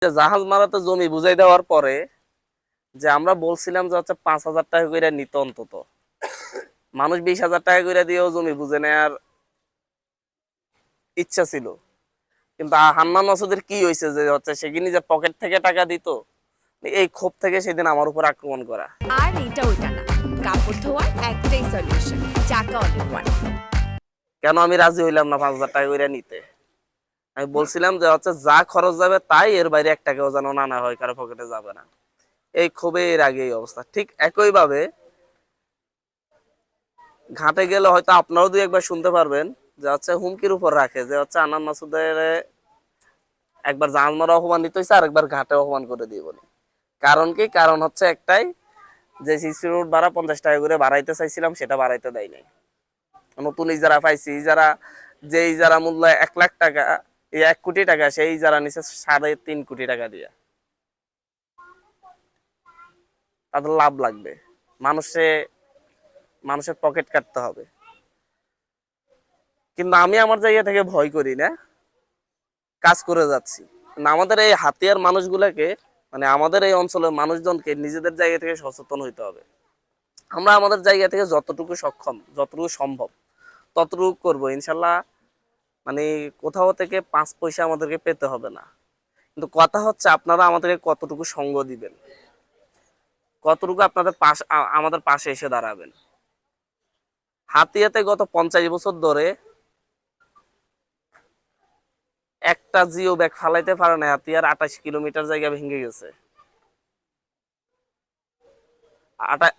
জাহাজ মারাতে জমি বুঝাই দেওয়ার পরে যে আমরা বলছিলাম যে হচ্ছে 5,000 টাকা করে নিত অন্তত মানুষ 20,000 টাকা করে দিয়েও জমি বুঝে নেওয়ার ইচ্ছা ছিল। কিন্তু হান্নান মাসুদের কি হয়েছে যে হচ্ছে সে কি নিজের পকেট থেকে টাকা দিত। এই ক্ষোভ থেকে সেদিন আমার উপর আক্রমণ করা। আর এটা ওইটা না, কাপড় ধোয়ার একটাই সলিউশন, চাকা অল ইন ওয়ান। কেন আমি রাজি হইলাম না 5,000 টাকা করে নিতে? আমি বলছিলাম যে হচ্ছে যা খরচ যাবে তাই, এর বাইরে 1 টাকাও যেন না হয়, কারো পকেটে যাবে না। এই ক্ষোভে এর আগে এই অবস্থা। ঠিক একই ভাবে ঘাটে গেলে হয়তো আপনারাও 2-1 বার শুনতে পারবেন যে হচ্ছে হুমকির উপর রাখে যে হচ্ছে হান্নান মাসুদের একবার জাহাজ মারা অপমানিত হয়েছে, আর একবার ঘাটে অপমান করে দিয়ে বলি। কারণ কি? কারণ হচ্ছে একটাই, যে সিসি রোড ভাড়া 50 টাকা করে বাড়াইতে চাইছিলাম, সেটা বাড়াইতে দেয় নাই। নতুন ইজারা পাইছি, ইজারা যে ইজারা মূল্য 1 লাখ টাকা, 1 কোটি টাকা, সেই ইজারা নিচে 3.5 কোটি টাকা দিয়ে। তাদের লাভ লাগবে, মানুষের পকেট কাটতে হবে। কিন্তু আমি আমার জায়গা থেকে ভয় করি না, কাজ করে যাচ্ছি। আমাদের এই হাতিয়ার মানুষগুলোকে, মানে আমাদের এই অঞ্চলের মানুষজনকে নিজেদের জায়গা থেকে সচেতন হইতে হবে। আমরা আমাদের জায়গা থেকে যতটুকু সক্ষম, যতটুকু সম্ভব ততটুকু করবো ইনশাল্লাহ। মানে কোথাও থেকে 5 পয়সা আমাদেরকে পেতে হবে না। কিন্তু কথা হচ্ছে আপনারা আমাদেরকে কতটুকু সঙ্গ দিবেন, কতটুকু আপনাদের পাশে আমাদের পাশে এসে দাঁড়াবেন। হাতিয়াতে গত 50 বছর ধরে একটা জিও ব্যাগ ফালাইতে পারে না। হাতিয়ার 28 কিলোমিটার জায়গা ভেঙে গেছে।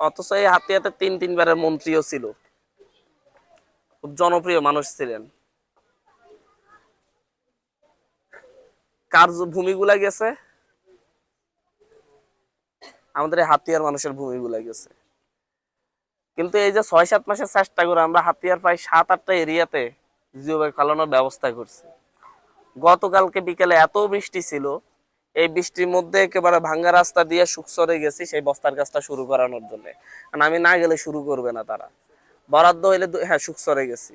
অথচ এই হাতিয়াতে 3 বারের মন্ত্রীও ছিল, খুব জনপ্রিয় মানুষ ছিলেন। কার ভূমিগুলা গেছে? আমাদের এই হাতিয়ার মানুষের ভূমিগুলা গেছে। কিন্তু এই যে 6-7 মাসের চেষ্টা করে আমরা হাতিয়ার প্রায় 7-8টা এরিয়াতে জিও ব্যাগ ফালানোর ব্যবস্থা করছি। গতকালকে বিকেলে এত বৃষ্টি ছিল, এই বৃষ্টির মধ্যে একেবারে ভাঙ্গা রাস্তা দিয়ে সুকসরে গেছি সেই বস্তার কাজটা শুরু করানোর জন্য। কারণ আমি না গেলে শুরু করবে না তারা। বরাদ্দ হইলে হ্যাঁ সুকসরে গেছি।